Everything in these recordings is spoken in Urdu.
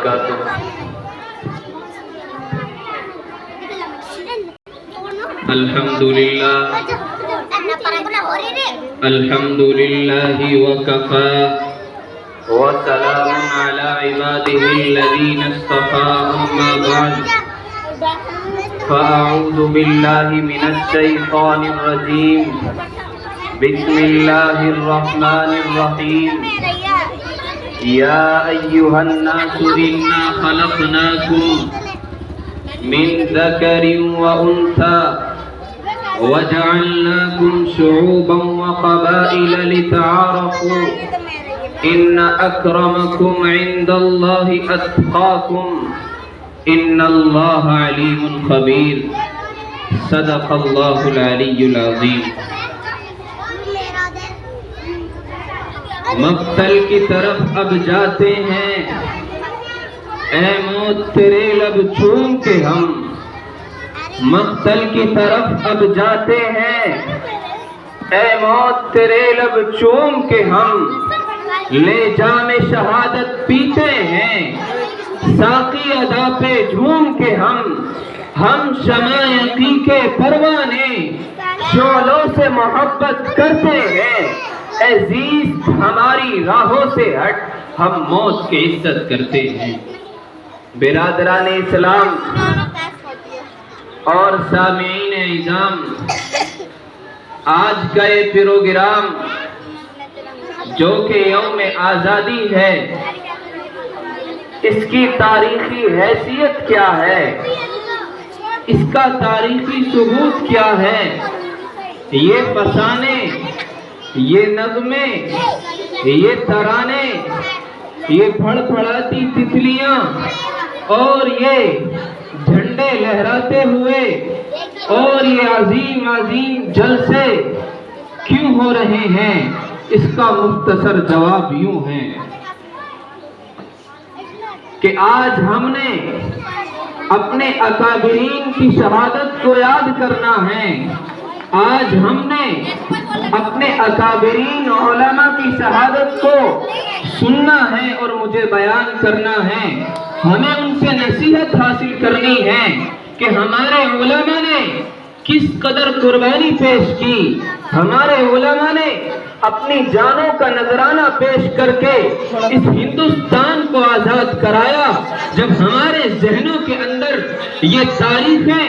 وبرکاتہ۔ الحمدللہ وکفى وسلام علی عباده الذین اصطفى اما بعد فاعوذ باللہ من الشیطان الرجیم بسم اللہ الرحمن الرحیم یا ایہا الناس انا خلقناکم من ذکر وانثى وجعلناكم شعوبا وقبائل لتعارفوا ان اکرمکم عند اللہ اتقاکم ان اللہ علیم خبیر صدق اللہ العلی العظیم۔ مقتل کی طرف اب جاتے ہیں، اے موت تیرے لب چوم کے ہم، مقتل کی طرف اب جاتے ہیں، اے موت تیرے لب چوم کے ہم، لے جام شہادت پیتے ہیں، ساقی ادا پہ جھوم کے ہم شمع یقی کے پروانے، شعلوں سے محبت کرتے ہیں، اے عزیز ہماری راہوں سے ہٹ، ہم موت کی عزت کرتے ہیں۔ برادران اسلام اور سامعین اعظام، آج کا یہ پروگرام جو کہ یوم آزادی ہے، اس کی تاریخی حیثیت کیا ہے، اس کا تاریخی ثبوت کیا ہے؟ یہ فسانے، یہ نغمے، یہ ترانے، یہ پھڑ پھڑاتی تتلیاں اور یہ جھنڈے لہراتے ہوئے اور یہ عظیم عظیم جلسے کیوں ہو رہے ہیں؟ اس کا مختصر جواب یوں ہے کہ آج ہم نے اپنے اکابرین کی شہادت کو یاد کرنا ہے، آج ہم نے اپنے اکابرین علماء کی شہادت کو سننا ہے اور مجھے بیان کرنا ہے، ہمیں ان سے نصیحت حاصل کرنی ہے کہ ہمارے علماء نے کس قدر قربانی پیش کی، ہمارے علماء نے اپنی جانوں کا نذرانہ پیش کر کے اس ہندوستان کو آزاد کرایا۔ جب ہمارے ذہنوں کے اندر یہ تاریخیں،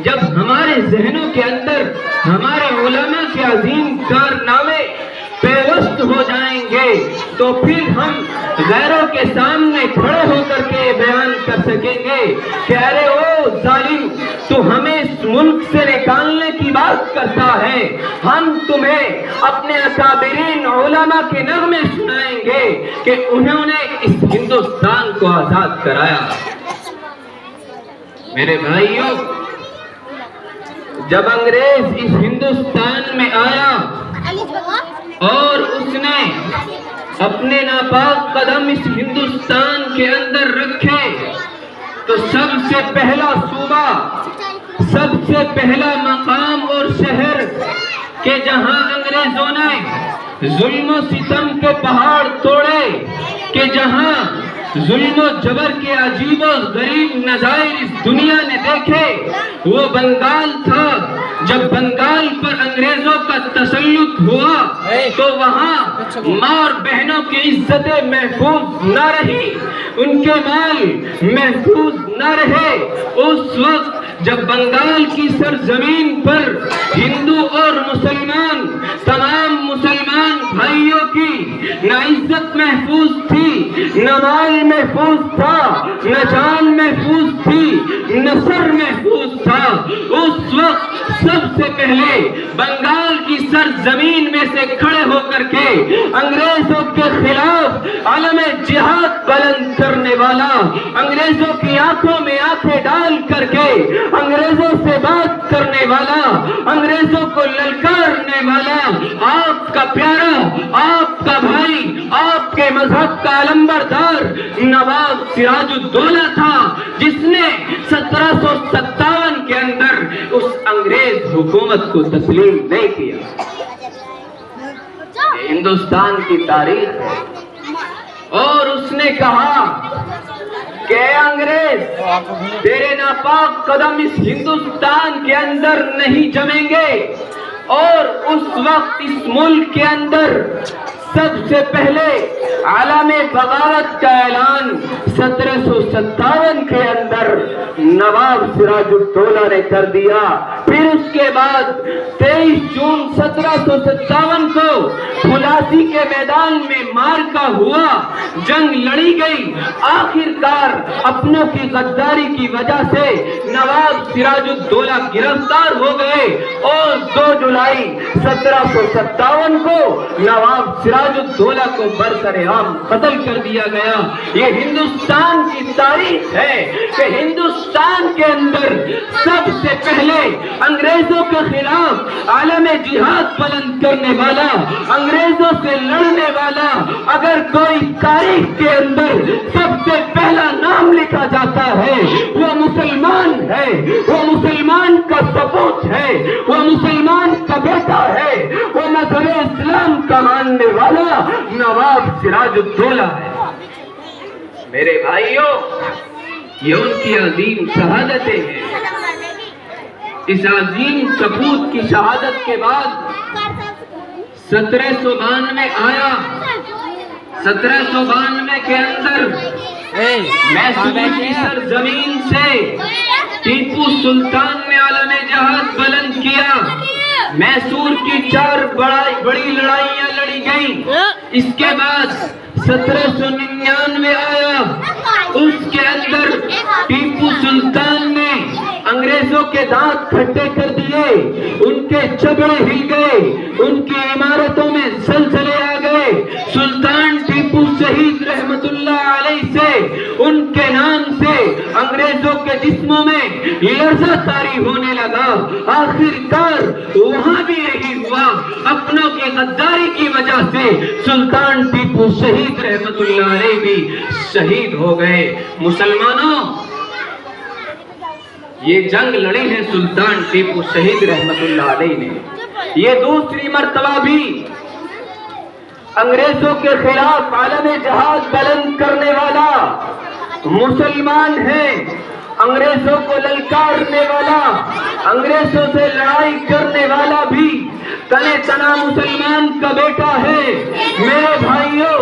جب ہمارے ذہنوں کے اندر ہمارے علماء کے عظیم کارنامے پیوست ہو جائیں گے تو پھر ہم غیروں کے سامنے کھڑے ہو کر کے بیان کر سکیں گے کہ ارے او ظالم، تو ہمیں اس ملک سے نکالنے کی بات کرتا ہے، ہم تمہیں اپنے اکابرین علماء کے نغمے سنائیں گے کہ انہوں نے اس ہندوستان کو آزاد کرایا۔ میرے بھائیوں، جب انگریز اس ہندوستان میں آیا اور اس نے اپنے ناپاک قدم اس ہندوستان کے اندر رکھے تو سب سے پہلا صوبہ، سب سے پہلا مقام اور شہر کہ جہاں انگریزوں نے ظلم و ستم کے پہاڑ توڑے، کہ جہاں ظلم و جبر کے عجیب و غریب نظائر اس دنیا نے دیکھے، وہ بنگال تھا۔ جب بنگال پر انگریزوں کا تسلط ہوا تو وہاں ماں اور بہنوں کی عزتیں محفوظ نہ رہی، ان کے مال محفوظ نہ رہے۔ اس وقت جب بنگال کی سرزمین پر ہندو اور مسلمان، تمام مسلمان بھائیوں کی نہ عزت محفوظ تھی، نہ مال محفوظ تھا، نہ جان محفوظ تھی، نہ سر محفوظ تھا، اس وقت سب سے پہلے بنگال کی سرزمین میں سے کھڑے ہو کر کے انگریزوں کے خلاف علم جہاد بلند کرنے والا، انگریزوں کی آنکھوں میں آنکھیں ڈال کر کے انگریزوں سے بات کرنے والا، انگریزوں کو للکارنے والا آپ کا پیارا، آپ کا بھائی، آپ کے مذہب کا علمبردار نواب سراج الدولہ تھا، جس نے 1757 کے اندر اس انگریز حکومت کو تسلیم نہیں کیا۔ ہندوستان کی تاریخ ہے اور اس نے کہا کہ اے انگریز تیرے ناپاک قدم اس ہندوستان کے اندر نہیں جمیں گے. اور اس وقت اس ملک کے اندر سب سے پہلے عالم بغاوت کا اعلان 1757 کے اندر نواب سراج الدولہ نے کر دیا. پھر اس کے بعد 23 جون 1757 کو پھلاسی کے میدان میں معرکہ ہوا, جنگ لڑی گئی. آخر کار اپنوں کی غداری کی وجہ سے نواب سراج الدولہ گرفتار ہو گئے اور 2 جولائی 1757 کو نواب سراج الدولہ کو برسرعام قتل کر دیا گیا. یہ ہندوستان کی تاریخ ہے کہ ہندوستان کے اندر سب سے پہلے انگریزوں کے خلاف عالم جہاد بلند کرنے والا, انگریزوں سے لڑنے والا اگر کوئی تاریخ کے اندر سب سے پہلا نام لکھا جاتا ہے وہ مسلمان ہے, وہ مسلمان کا سپوت ہے, وہ مسلمان کا بیٹا ہے, وہ مذہب اسلام کا ماننے والا نواب سراج الدولہ ہے. میرے بھائیوں, یہ ان کی عظیم شہادتیں ہیں. اس عظیم سپوت کی شہادت کے بعد 1792 آیا. 1792 کے اندر میسور کی سرزمین سے ٹیپو سلطان نے عالم جہاد بلند کیا. میسور کی 4 بڑی لڑائیاں لڑی گئیں. اس کے بعد 1799 آیا. اس کے اندر ٹیپو سلطان نے انگریزوں کے دانت کھٹے کر دیے, ان کے جبڑے ہل گئے, ان کی عمارتوں میں زلزلے آ گئے. سلطان ٹیپو شہید رحمت اللہ علیہ سے ان کے نام سے انگریزوں کے جسموں میں لرزہ طاری ہونے لگا. آخر کار وہاں بھی یہی ہوا, اپنوں کی غداری کی وجہ سے سلطان ٹیپو شہید رحمت اللہ علیہ بھی شہید ہو گئے. مسلمانوں, یہ جنگ لڑی ہے سلطان ٹیپو شہید رحمت اللہ علیہ نے. یہ دوسری مرتبہ بھی انگریزوں کے خلاف عالم جہاد بلند کرنے والا مسلمان ہے, انگریزوں کو للکارنے والا, انگریزوں سے لڑائی کرنے والا بھی تنے تنا مسلمان کا بیٹا ہے. میرے بھائیوں,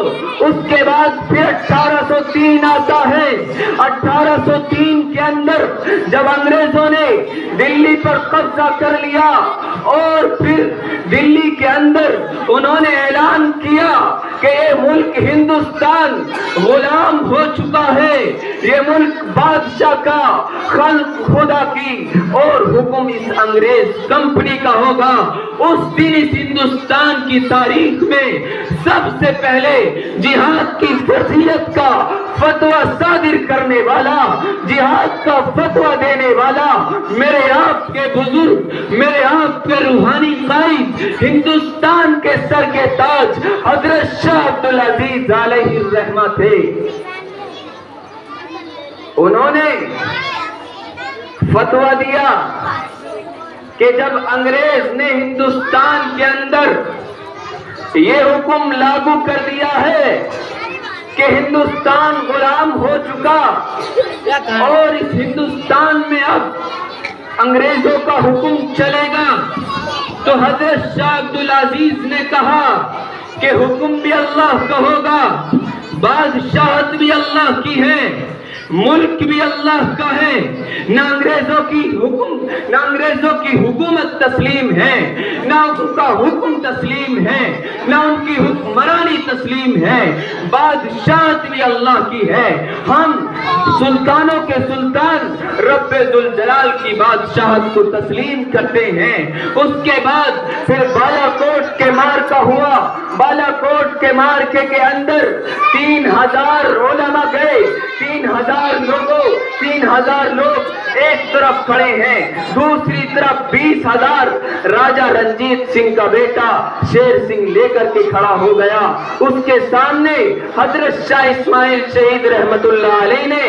اس کے بعد پھر 1803 آتا ہے. 1803 کے اندر جب انگریزوں نے دلی پر قبضہ کر لیا اور پھر دلی کے اندر انہوں نے اعلان کیا کہ یہ ملک ہندوستان غلام ہو چکا ہے, یہ ملک بادشاہ کا, خلق خدا کی اور حکم اس انگریز کمپنی کا ہوگا. اس دن اس ہندوستان کی تاریخ میں سب سے پہلے جہاد کی فرضیت کا فتویٰ صادر کرنے والا, جہاد کا فتویٰ دینے والا میرے آپ کے بزرگ, میرے آپ کے روحانی قائد, ہندوستان کے سر کے تاج حضرت شاہ عبدالعزیز علیہ الرحمہ تھے. انہوں نے فتویٰ دیا کہ جب انگریز نے ہندوستان کے اندر یہ حکم لاگو کر دیا ہے کہ ہندوستان غلام ہو چکا اور اس ہندوستان میں اب انگریزوں کا حکم چلے گا, تو حضرت شاہ عبدالعزیز نے کہا کہ حکم بھی اللہ کا ہوگا, بادشاہت بھی اللہ کی ہے, ملک بھی اللہ کا ہے, نہ انگریزوں کی حکومت تسلیم ہے, نہ ان کا حکم تسلیم ہے, نہ ان کی حکمرانی تسلیم ہے, بادشاہت بھی اللہ کی ہے. ہم سلطانوں کے سلطان رب ذوالجلال کی بادشاہت کو تسلیم کرتے ہیں. اس کے بعد پھر بالا کوٹ کے معرکہ ہوا. بالا کوٹ کے معرکے کے اندر 3000 علماء گئے, 3000 لوگ ایک طرف کھڑے ہیں، دوسری طرف 20,000 راجہ رنجیت سنگھ کا بیٹا شیر سنگھ لے کر کے کھڑا ہو گیا۔ اس کے سامنے حضرت شاہ اسماعیل شہید رحمت اللہ علیہ نے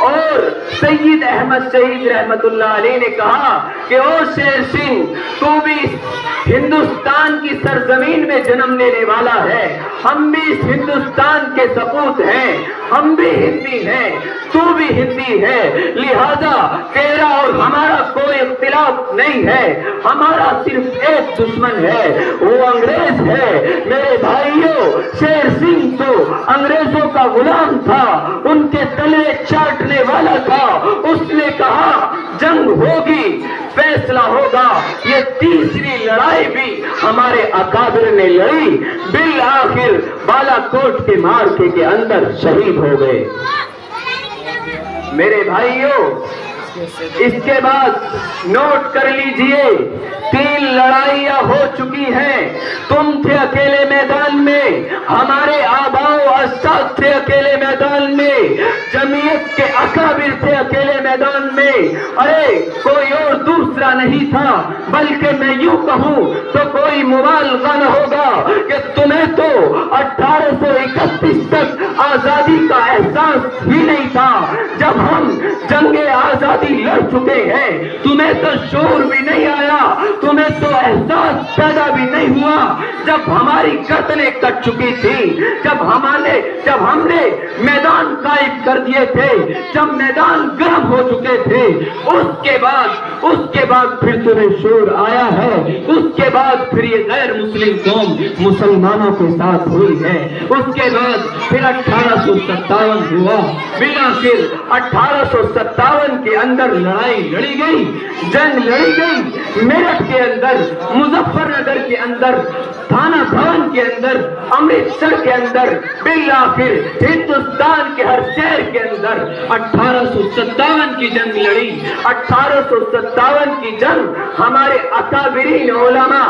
اور سید احمد شہید رحمت اللہ علیہ نے کہا کہ او شیر سنگھ، تو بھی ہندوستان کی سرزمین میں جنم لینے والا ہے، ہم بھی اس ہندوستان کے سپوت ہیں، ہم بھی ہندی ہیں، تو بھی ہندی ہے، لہذا تیرا اور ہمارا کوئی اختلاف نہیں ہے، ہمارا صرف ایک دشمن ہے، وہ انگریز ہے۔ میرے بھائیوں، شیر سنگھ تو انگریزوں کا غلام تھا، ان کے تلے چاٹنے والا تھا۔ اس نے کہا جنگ ہوگی، فیصلہ ہوگا۔ یہ تیسری لڑائی بھی ہمارے اکابر نے لڑی، بالآخر بالا کوٹ کے مارکے کے اندر شہید ہو گئے۔ میرے بھائیوں، اس کے بعد نوٹ کر لیجئے، 3 لڑائیاں ہو چکی ہیں۔ تم تھے اکیلے میدان میں، ہمارے آباء و اجداد تھے اکیلے میدان میں، جمعیت کے اکابر تھے اکیلے میدان میں، ارے کوئی اور دوسرا نہیں تھا، بلکہ میں یوں کہوں تو کوئی مبالغہ نہ ہوگا کہ تمہیں تو 1831 تک آزادی کا احساس ہی نہیں تھا۔ جب ہم جنگ آزادی لڑ چکے ہیں، تمہیں تو شعور بھی نہیں آیا، تمہیں تو احساس پیدا بھی نہیں ہوا۔ جب ہماری گردنیں کٹ چکی تھی، جب ہم نے میدان قائم کر دیے تھے، جب میدان گرم ہو چکے تھے، اس کے بعد پھر تمہیں شعور آیا ہے، اس کے بعد پھر یہ غیر مسلم قوم مسلمانوں کے ساتھ ہوئی ہے، اس کے بعد پھر 1857 ہوا، بالآخر 1857 کے اندر لڑائی لڑی گئی، جنگ لڑی گئی، میرٹھ کے اندر، مظفر نگر کے اندر، تھانہ بھون کے اندر، امرتسر کے اندر، بالآخر ہندوستان کے ہر شہر کے اندر 1857 کی جنگ لڑی۔ 1857 کی جنگ ہمارے اکابرین علماء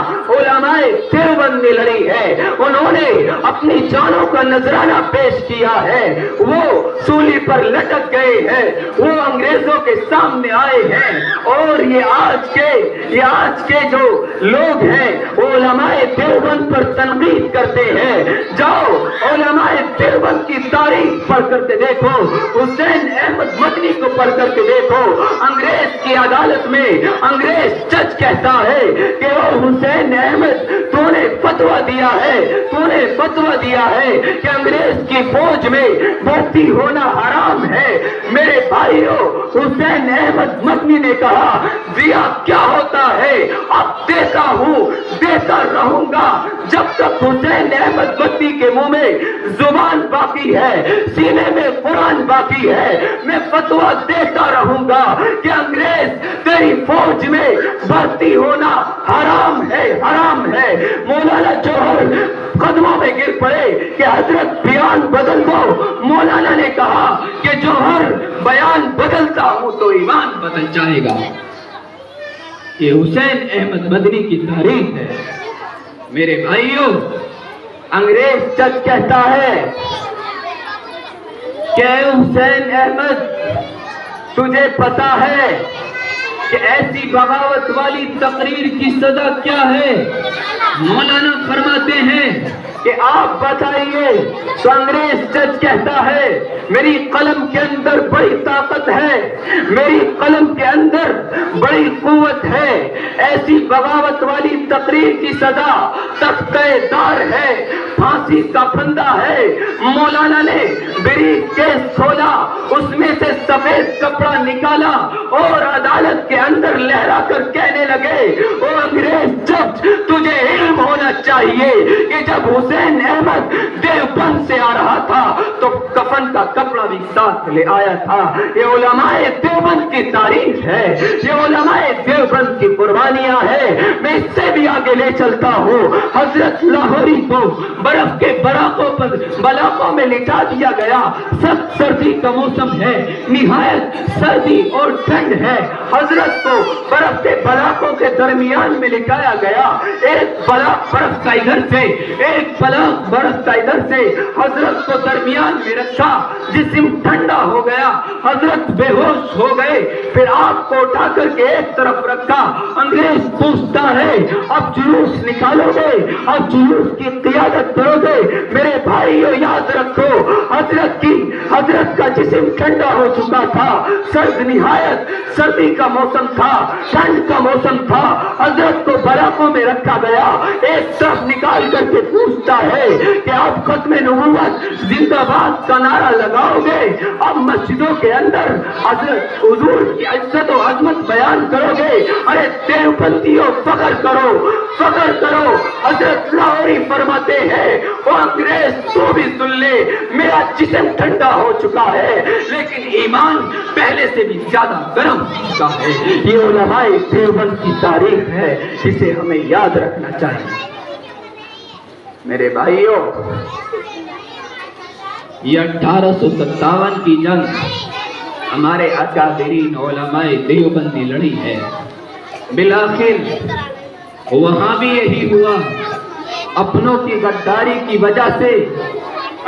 دیوبند نے لڑی ہے، انہوں نے اپنی جانوں کا نذرانہ پیش کیا ہے، وہ سولی پر لٹک گئے ہیں، وہ انگریزوں کے سامنے آئے ہیں، اور یہ آج کے جو لوگ ہیں علماء دیوبند پر تنقید کرتے ہیں۔ جاؤ علماء دیوبند کی تاریخ پڑھ کر کے دیکھو، حسین احمد مدنی کو پڑھ کر کے دیکھو، انگریز کی عدالت میں انگریز جج کہتا ہے کہ او حسین احمد، تو نے فتویٰ دیا ہے کہ انگریز کی فوج میں بھرتی ہونا حرام ہے۔ میرے بھائیوں، حسین احمد مدنی نے کہا دیا کیا ہوتا ہے، اب دیتا ہوں، دیتا رہوں گا جب تک حسین احمد مدنی کے منہ میں زبان باقی ہے، سینے میں قرآن باقی ہے، میں فتویٰ دیتا رہوں گا کہ انگریز تیری فوج میں بھرتی ہونا حرام ہے، حرام ہے۔ مولانا جوہر قدموں میں گر پڑے کہ حضرت بیان بدل دو۔ مولانا نے کہا کہ جوہر بیان بدلتا ہوں تو ایمان بدل جائے گا۔ یہ حسین احمد مدنی کی تاریخ ہے۔ میرے بھائیوں، انگریز جج کہتا ہے کہ حسین احمد، تجھے پتا ہے کہ ایسی بغاوت والی تقریر کی سزا کیا ہے؟ مولانا فرماتے ہیں کہ آپ بتائیے۔ تو انگریز جج کہتا ہے میری قلم کے اندر بڑی طاقت ہے، میری قلم کے اندر بڑی قوت ہے، ایسی بغاوت والی تقریر کی سزا تختہ دار ہے، پھانسی کا پھندا ہے۔ مولانا نے بریف کیس کھولا، اس میں سے سفید کپڑا نکالا اور عدالت کے اندر لہرا کر کہنے لگے او انگریز جج، تجھے علم ہونا چاہیے کہ جب حسین احمد دیوبند سے آ رہا تھا تو کفن کا کپڑا بھی ساتھ لے آیا تھا۔ یہ علماء دیوبند کی تاریخ ہے، یہ علماء دیوبند کی قربانیاں ہیں۔ میں اس سے بھی آگے لے چلتا ہوں، حضرت لاہوری کو برف کے بلاقوں میں لٹا دیا گیا، سخت سردی کا موسم ہے، نہایت سردی اور ٹھنڈ ہے، حضرت کو برف کے بلاقوں کے درمیان میں لٹایا گیا، ایک بلاق برف کا ادھر سے، ایک بلاق برف کا ادھر سے، حضرت کو درمیان میں رکھا، جسم ٹھنڈا ہو گیا، حضرت بے ہوش ہو گئے، پھر آپ کو اٹھا کر کے ایک طرف رکھا۔ انگریز پوچھتا ہے اب جلوس نکالو گے، اب جلوس کی قیادت کرو گے؟ میرے بھائیو یاد رکھو، حضرت کا جسم ٹھنڈا ہو چکا تھا، سرد نہایت سردی کا موسم تھا، ٹھنڈ کا موسم تھا، حضرت کو براقوں میں رکھا گیا، ایک طرف نکال کر کے پوچھتا ہے کہ آپ ختم نبوت زندہ باد کا نعرہ لگاؤ گے؟ اب مسجدوں کے اندر حضرت حضور کی عزت و عظمت بیان کرو گے؟ ارے دیوبندیوں فخر کرو، فخر کرو۔ حضرت لاہوری فرماتے ہیں وہ انگریز تو بھی سن لے، میرا جسم ٹھنڈا ہو چکا ہے لیکن ایمان پہلے سے بھی زیادہ گرم ہو چکا ہے۔ یہ علماء دیوبند کی تاریخ ہے، جسے ہمیں یاد رکھنا چاہیے۔ میرے بھائیوں، یہ 1857 کی جنگ ہمارے اکابرین علماء دیوبندی لڑی ہے۔ بالآخر وہاں بھی یہی ہوا، اپنوں کی غداری کی وجہ سے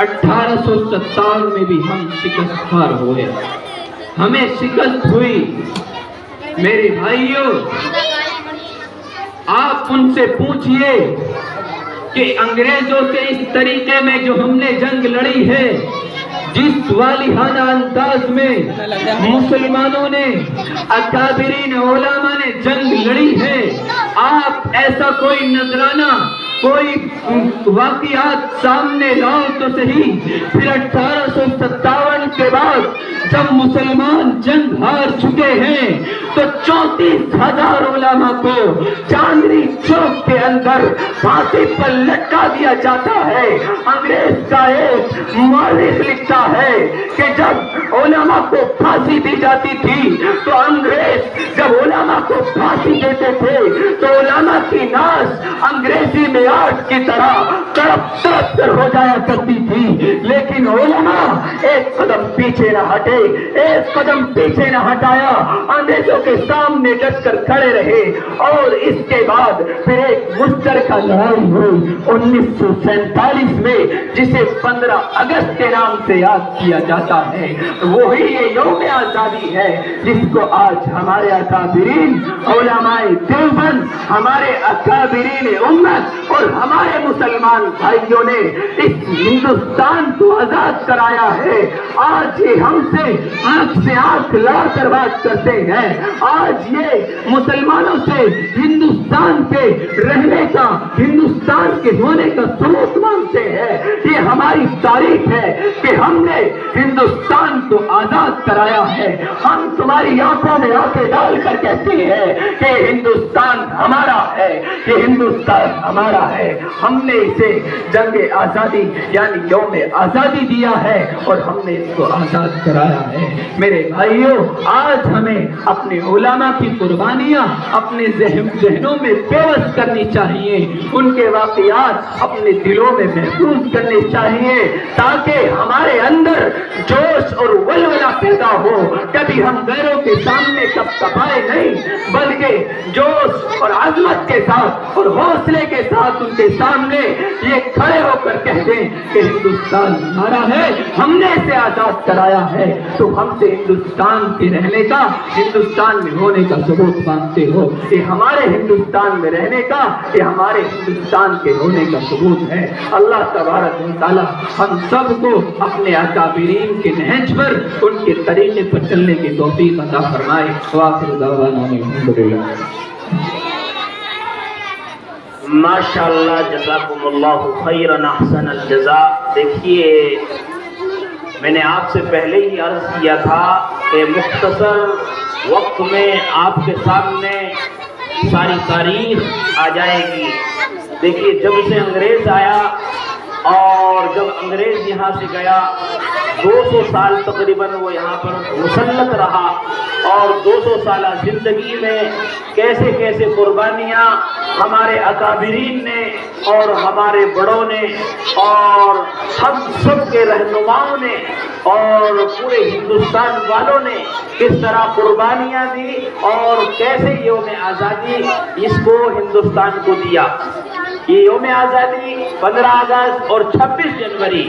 1857 میں بھی ہم شکست خوار ہوئے، ہمیں شکست ہوئی۔ میرے بھائیوں، آپ ان سے پوچھئے کہ انگریزوں سے اس طریقے میں جو ہم نے جنگ لڑی ہے، جس والہانہ انداز میں مسلمانوں نے، اکابرین علماء نے جنگ لڑی ہے، آپ ایسا کوئی نذرانہ، کوئی واقعات سامنے لاؤ تو صحیح۔ پھر 1857 کے بعد جب مسلمان جنگ ہار چکے ہیں تو 34,000 علماء کو چاندنی چوک کے اندر پھانسی پر لٹکا دیا جاتا ہے۔ انگریز کا ایک مورخ لکھتا ہے کہ جب علماء کو پھانسی دی جاتی تھی تو انگریز جب علماء کو پھانسی دیتے تھے تو علماء کی ناس انگریزی میں آٹھ کی طرح تڑپ تڑپ کر ہو جایا کرتی تھی، لیکن علماء ایک قدم پیچھے نہ ہٹے، ایک قدم پیچھے نہ ہٹایا، انگریزوں کے سامنے ڈٹ کر کھڑے رہے۔ اور اس کے بعد پھر ایک مشترکہ لڑائی ہوئی 1947 میں، جسے 15 اگست کے نام سے یاد کیا جاتا ہے۔ وہی یہ یوم آزادی ہے جس کو آج ہمارے اکابرین علماء دیوبند، ہمارے اکابرین امت اور ہمارے مسلمان بھائیوں نے اس ہندوستان کو آزاد کرایا ہے۔ آج یہ ہم سے آنکھ لڑا کر بات کرتے ہیں، آج یہ مسلمانوں سے ہندوستان کے رہنے کا، ہندوستان کے ہونے کا ثبوت مانگتے ہیں۔ یہ ہماری تاریخ ہے کہ ہم نے ہندوستان کو آزاد کرایا ہے۔ ہم تمہاری آنکھوں میں آنکھیں ڈال کر کہتے ہیں کہ ہندوستان ہمارا ہے، یہ ہندوستان ہمارا ہے۔ ہم نے اسے جنگ آزادی یعنی یوم آزادی دیا ہے اور ہم نے اس کو آزاد کرایا ہے۔ میرے بھائیوں، آج ہمیں اپنے علماء کی قربانیاں اپنے ذہنوں میں پیوست کرنی چاہیے، ان کے واقعات اپنے دلوں میں محفوظ کرنے چاہیے تاکہ ہمارے اندر جوش اور ولولہ پیدا ہو۔ کبھی ہم غیروں کے سامنے کپکپائے نہیں، بلکہ جوش اور عظمت کے ساتھ اور حوصلے کے ساتھ ان کے سامنے یہ کھڑے ہو کر کہہ دیں کہ ہندوستان ہمارا ہے، ہم نے اسے آزاد کرایا ہے، تو ہم سے ہندوستان کے رہنے کا، ہندوستان میں ہونے کا ثبوت مانگتے ہو۔ یہ ہمارے ہندوستان میں رہنے کا، یہ ہمارے ہندوستان کے ہونے کا ثبوت ہے۔ اللہ تبارک و تعالی ہم سب کو اپنے اکابرین کے نہج پر، ان کے طریقے پر چلنے کی توفیق عطا فرمائے۔ وآخر دعوانا الحمدللہ۔ ماشاءاللہ، جزاکم اللہ خیرا احسن الجزاء۔ دیکھیے، میں نے آپ سے پہلے ہی عرض کیا تھا کہ مختصر وقت میں آپ کے سامنے ساری تاریخ آ جائے گی۔ دیکھیے، جب سے انگریز آیا اور جب انگریز یہاں سے گیا، 200 سال تقریباً وہ یہاں پر مسلط رہا، اور 200 سالہ زندگی میں کیسے کیسے قربانیاں ہمارے اکابرین نے اور ہمارے بڑوں نے اور ہم سب کے رہنماؤں نے اور پورے ہندوستان والوں نے کس طرح قربانیاں دی اور کیسے یوم آزادی اس کو ہندوستان کو دیا۔ یہ یوم آزادی 15 اگست اور 26 جنوری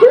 2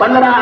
15